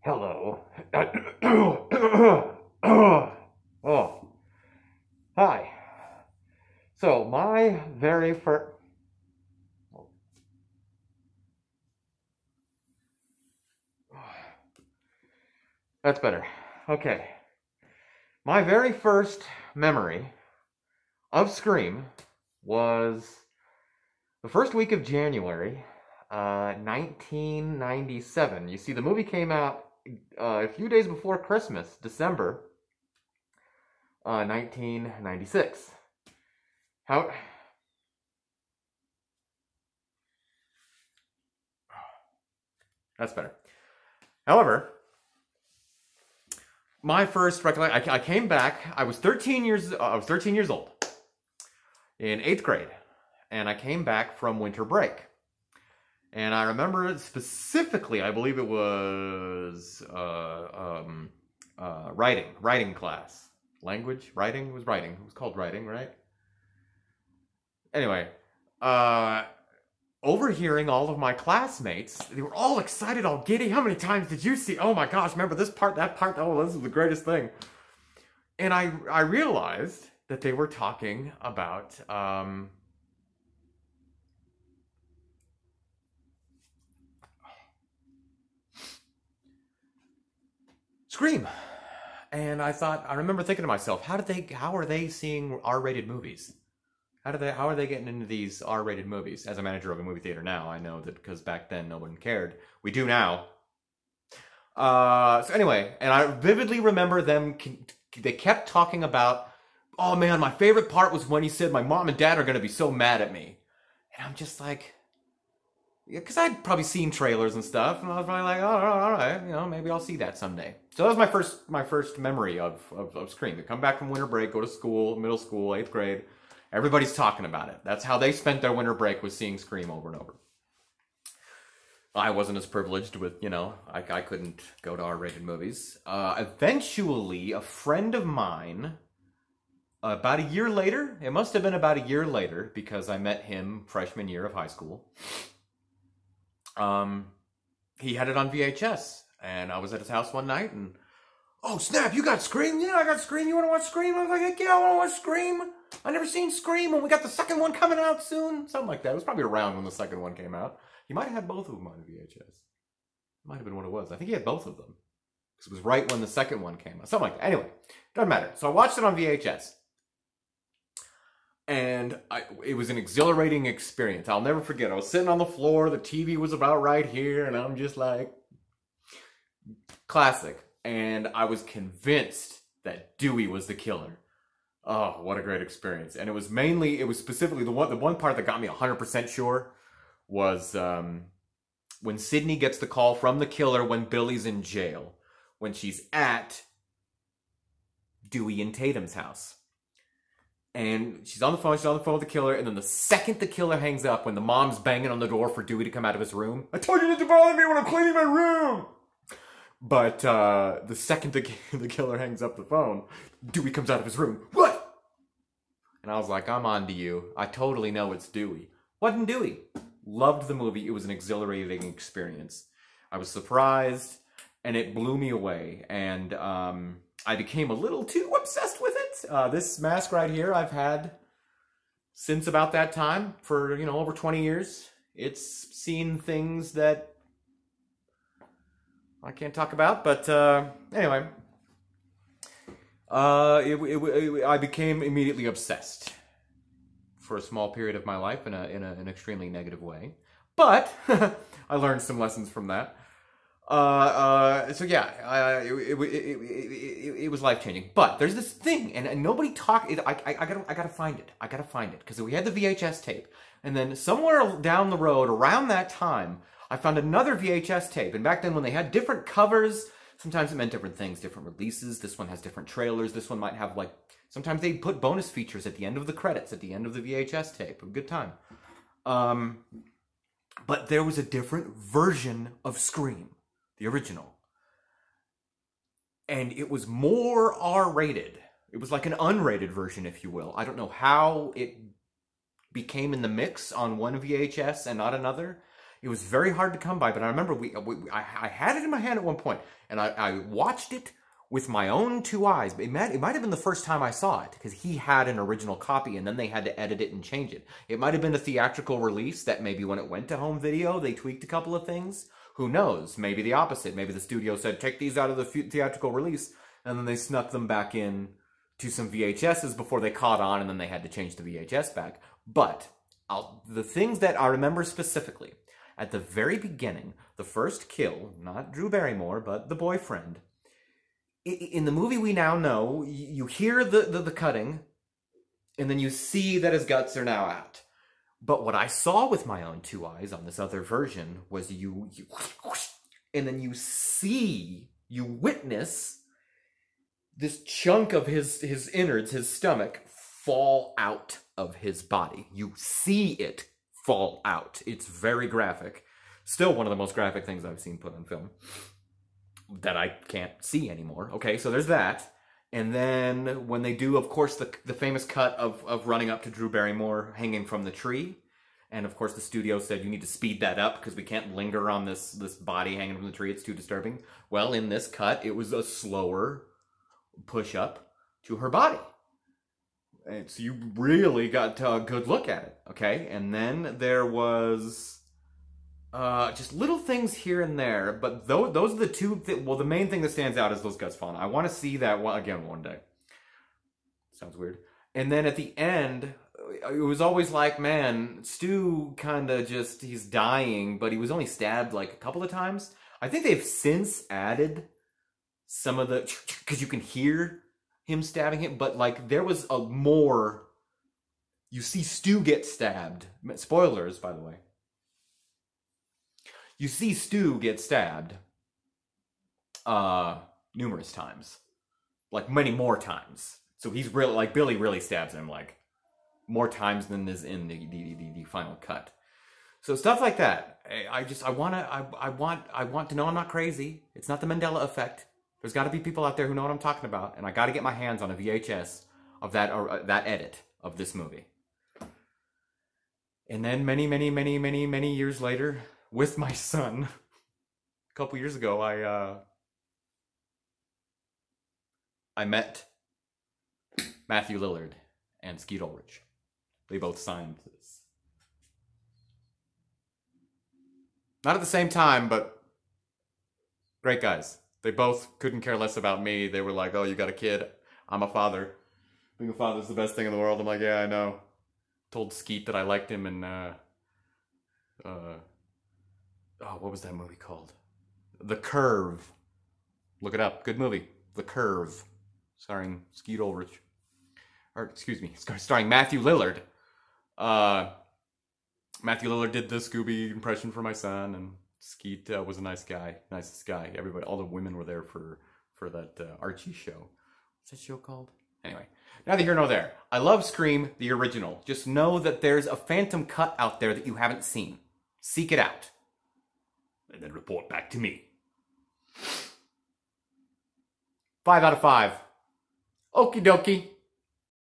Hello. Oh, hi. So, my very first. That's better. Okay. My very first memory of Scream was the first week of January, 1997. You see, the movie came out a few days before Christmas, December 1996. How? That's better. However, my first recollection, I came back. I was 13 years old in eighth grade, and I came back from winter break. And I remember specifically, I believe it was writing class, language, writing. It was writing. It was called writing, right? Anyway, uh, overhearing all of my classmates, they were all excited, all giddy. How many times did you see? Oh my gosh, remember this part, that part? Oh, this is the greatest thing. And I realized that they were talking about Scream. And I remember thinking to myself, how are they seeing R-rated movies? How are they getting into these R-rated movies? As a manager of a movie theater now, I know that because back then no one cared. We do now. So anyway, and I vividly remember they kept talking about, oh man, my favorite part was when he said my mom and dad are going to be so mad at me. And I'm just like, yeah, because I'd probably seen trailers and stuff, and I was probably like, oh, all right, maybe I'll see that someday. So that was my first memory of Scream. To come back from winter break, go to school, middle school, eighth grade. Everybody's talking about it. That's how they spent their winter break, was seeing Scream over and over. I wasn't as privileged with, I couldn't go to R-rated movies. Eventually, a friend of mine, about a year later, it must have been about a year later, because I met him freshman year of high school. He had it on VHS, and I was at his house one night, and, oh snap, you got Scream? Yeah, I got Scream. You want to watch Scream? I was like, heck yeah, I want to watch Scream. I never seen Scream, and we got the second one coming out soon. Something like that. It was probably around when the second one came out. He might have had both of them on VHS. Might have been what it was. I think he had both of them. Because it was right when the second one came out. Something like that. Anyway, doesn't matter. So I watched it on VHS. And it was an exhilarating experience. I'll never forget. I was sitting on the floor. The TV was about right here. And I'm just like, classic. And I was convinced that Dewey was the killer. Oh, what a great experience. And it was specifically the one part that got me 100% sure was when Sydney gets the call from the killer when Billy's in jail. When she's at Dewey and Tatum's house. And she's on the phone with the killer, and then the second the killer hangs up, when the mom's banging on the door for Dewey to come out of his room, I told you not to bother me when I'm cleaning my room! But the second the killer hangs up the phone, Dewey comes out of his room. What? And I was like, I'm on to you. I totally know it's Dewey. Wasn't Dewey. Loved the movie. It was an exhilarating experience. I was surprised, and it blew me away. And I became a little too obsessed with it. This mask right here I've had since about that time for, over 20 years. It's seen things that I can't talk about, but anyway, I became immediately obsessed for a small period of my life in an extremely negative way. But I learned some lessons from that. So yeah, it was life changing. But there's this thing, and nobody talk. I gotta find it. I gotta find it because we had the VHS tape, and then somewhere down the road, around that time, I found another VHS tape. And back then, when they had different covers, sometimes it meant different things, different releases. This one has different trailers. This one might have sometimes they put bonus features at the end of the credits, at the end of the VHS tape. A good time. But there was a different version of Scream. The original. And it was more R-rated. It was like an unrated version, if you will. I don't know how it became in the mix on one VHS and not another. It was very hard to come by, but I remember I had it in my hand at one point, and I watched it with my own two eyes. It might have been the first time I saw it, because he had an original copy, and then they had to edit it and change it. It might have been a theatrical release that maybe when it went to home video, they tweaked a couple of things. Who knows? Maybe the opposite. Maybe the studio said, take these out of the theatrical release, and then they snuck them back in to some VHSs before they caught on, and then they had to change the VHS back. But the things that I remember specifically, at the very beginning, the first kill, not Drew Barrymore, but the boyfriend. In the movie we now know, you hear the cutting, and then you see that his guts are now out. But what I saw with my own two eyes on this other version was and then you witness this chunk of his innards, his stomach, fall out of his body. You see it fall out. It's very graphic. Still one of the most graphic things I've seen put on film that I can't see anymore. Okay, so there's that. And then when they do, of course, the famous cut of running up to Drew Barrymore hanging from the tree. And of course the studio said, you need to speed that up because we can't linger on this body hanging from the tree. It's too disturbing. Well, in this cut, it was a slower push up to her body. And so you really got a good look at it, okay? And then there was just little things here and there, but those are the two, well, the main thing that stands out is those guts falling. I want to see that again one day. Sounds weird. And then at the end, it was always like, man, Stu kind of just, he's dying, but he was only stabbed like a couple of times. I think they've since added some of the, because you can hear him stabbing him, but like there was a more, you see Stu get stabbed. Spoilers, by the way. You see Stu get stabbed numerous times. Like many more times. So he's really, like Billy really stabs him like more times than is in the final cut. So stuff like that. I want to know I'm not crazy. It's not the Mandela effect. There's got to be people out there who know what I'm talking about, and I got to get my hands on a VHS of that edit of this movie. And then many years later, with my son, a couple years ago, I met Matthew Lillard and Skeet Ulrich. They both signed this. Not at the same time, but great guys. They both couldn't care less about me. They were like, oh, you got a kid. I'm a father. Being a father is the best thing in the world. I'm like, yeah, I know. Told Skeet that I liked him in, oh, what was that movie called? The Curve. Look it up. Good movie. The Curve. Starring Skeet Ulrich. Or, excuse me, starring Matthew Lillard. Matthew Lillard did the Scooby impression for my son, and Skeet was a nice guy. Nicest guy. Everybody, all the women were there for that Archie show. What's that show called? Anyway, neither here nor there. I love Scream, the original. Just know that there's a phantom cut out there that you haven't seen. Seek it out. And then report back to me. 5 out of 5. Okie dokie.